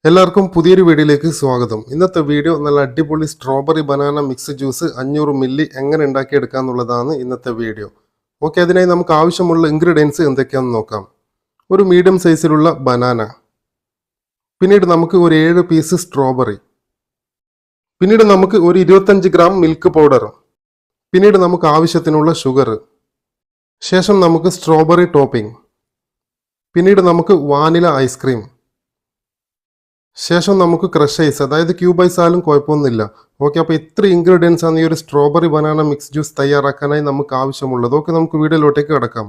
എല്ലാവർക്കും പുതിയൊരു വീഡിയോയിലേക്ക് സ്വാഗതം. ഇന്നത്തെ വീഡിയോ നല്ല അടിപൊളി strawberry banana mix juice 500 milli എങ്ങനെ ഉണ്ടാക്കിയെടുക്കുക എന്നുള്ളതാണ് ഇന്നത്തെ വീഡിയോ. ഓക്കെ, അതിനായി നമുക്ക് ആവശ്യമുള്ള ഇൻഗ്രീഡിയൻസ് എന്തൊക്കെയാണെന്ന് നോക്കാം. ഒരു മീഡിയം സൈസിലുള്ള ബനാന, പിന്നീട് നമുക്ക് ഒരു 7 പീസ് സ്ട്രോബെറി, പിന്നീട് നമുക്ക് ഒരു 25 ഗ്രാം മിൽക്ക് പൗഡർ, പിന്നീട് നമുക്ക് ആവശ്യത്തിനുള്ള ഷുഗർ, ശേഷം നമുക്ക് സ്ട്രോബെറി ടോപ്പിംഗ്, പിന്നീട് നമുക്ക് വാനില ഐസ്ക്രീം, ശേഷം നമുക്ക് ക്രഷ് ഐസ്, അതായത് ക്യൂബ് ഐസ് ആയാലും കുഴപ്പമൊന്നുമില്ല. ഓക്കെ, അപ്പോൾ ഇത്ര ഇൻഗ്രീഡിയൻസ് ആണ് ഈ ഒരു സ്ട്രോബെറി ബനാന മിക്സ് ജ്യൂസ് തയ്യാറാക്കാനായി നമുക്ക് ആവശ്യമുള്ളത്. ഓക്കെ, നമുക്ക് വീഡിയോയിലോട്ടേക്ക് കിടക്കാം.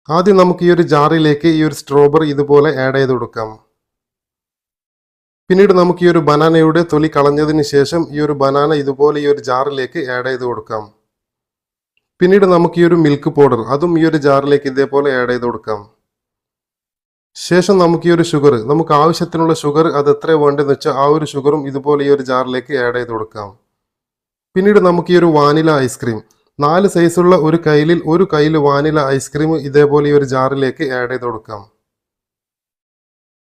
ആദ്യം നമുക്ക് ഈ ഒരു ജാറിലേക്ക് ഈ ഒരു സ്ട്രോബെറി ഇതുപോലെ ആഡ് ചെയ്ത് കൊടുക്കാം. പിന്നീട് നമുക്ക് ഈ ഒരു ബനാനയുടെ തൊലി കളഞ്ഞതിന് ശേഷം ഈ ഒരു ബനാന ഇതുപോലെ ഈ ഒരു ജാറിലേക്ക് ആഡ് ചെയ്ത് കൊടുക്കാം. പിന്നീട് നമുക്ക് ഈ ഒരു മിൽക്ക് പൗഡർ അതും ഈ ഒരു ജാറിലേക്ക് ഇതേപോലെ ആഡ് ചെയ്ത് കൊടുക്കാം. ശേഷം നമുക്ക് ഈ ഒരു ഷുഗർ, നമുക്ക് ആവശ്യത്തിനുള്ള ഷുഗർ അത് എത്ര വേണ്ടതെന്ന് വെച്ചാൽ ആ ഒരു ഷുഗറും ഇതുപോലെ ഈ ഒരു ജാറിലേക്ക് ആഡ് ചെയ്ത് കൊടുക്കാം. പിന്നീട് നമുക്ക് ഈ ഒരു വാനില ഐസ്ക്രീം, 4 സൈസുള്ള ഒരു കയ്യിൽ വാനില ഐസ്ക്രീം ഇതേപോലെ ഈ ഒരു ജാറിലേക്ക് ആഡ് ചെയ്ത് കൊടുക്കാം.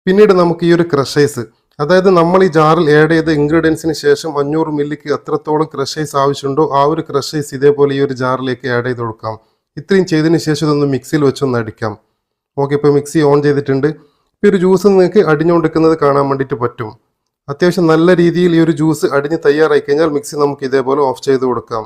പിന്നീട് നമുക്ക് ഈ ഒരു ക്രഷ് ഐസ്, അതായത് നമ്മൾ ഈ ജാറിൽ ആഡ് ചെയ്ത ഇൻഗ്രീഡിയൻസിന് ശേഷം 500 മില്ലിക്ക് എത്രത്തോളം ക്രഷ് ഐസ് ആവശ്യമുണ്ടോ ആ ഒരു ക്രഷ് ഐസ് ഇതേപോലെ ഈ ഒരു ജാറിലേക്ക് ആഡ് ചെയ്ത് കൊടുക്കാം. ഇത്രയും ചെയ്തതിന് ശേഷം ഇതൊന്ന് മിക്സിയിൽ വെച്ചൊന്ന് അടിക്കാം. ഓക്കെ, ഇപ്പോൾ മിക്സി ഓൺ ചെയ്തിട്ടുണ്ട്. ഇപ്പോൾ ഒരു ജ്യൂസ് നിങ്ങൾക്ക് അടിഞ്ഞുകൊണ്ടിരിക്കുന്നത് കാണാൻ വേണ്ടിയിട്ട് പറ്റും. അത്യാവശ്യം നല്ല രീതിയിൽ ഈ ഒരു ജ്യൂസ് അടിഞ്ഞ് തയ്യാറായി കഴിഞ്ഞാൽ മിക്സി നമുക്ക് ഇതേപോലെ ഓഫ് ചെയ്ത് കൊടുക്കാം.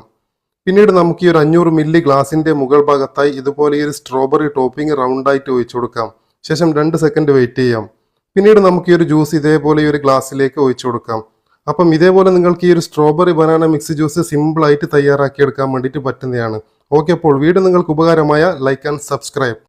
പിന്നീട് നമുക്ക് ഈ ഒരു 500 മില്ലി ഗ്ലാസിൻ്റെ മുകൾ ഭാഗത്തായി ഇതുപോലെ ഈ ഒരു സ്ട്രോബെറി ടോപ്പിംഗ് റൗണ്ടായിട്ട് ഒഴിച്ചു കൊടുക്കാം. ശേഷം 2 സെക്കൻഡ് വെയിറ്റ് ചെയ്യാം. പിന്നീട് നമുക്ക് ഈ ഒരു ജ്യൂസ് ഇതേപോലെ ഈ ഒരു ഗ്ലാസ്സിലേക്ക് ഒഴിച്ചു കൊടുക്കാം. അപ്പം ഇതേപോലെ നിങ്ങൾക്ക് ഈ ഒരു സ്ട്രോബെറി ബനാന മിക്സ് ജ്യൂസ് സിമ്പിളായിട്ട് തയ്യാറാക്കിയെടുക്കാൻ വേണ്ടിയിട്ട് പറ്റുന്നതാണ്. ഓക്കെ, അപ്പോൾ വീഡിയോ നിങ്ങൾക്ക് ഉപകാരമായ ലൈക്ക് ആൻഡ് സബ്സ്ക്രൈബ്.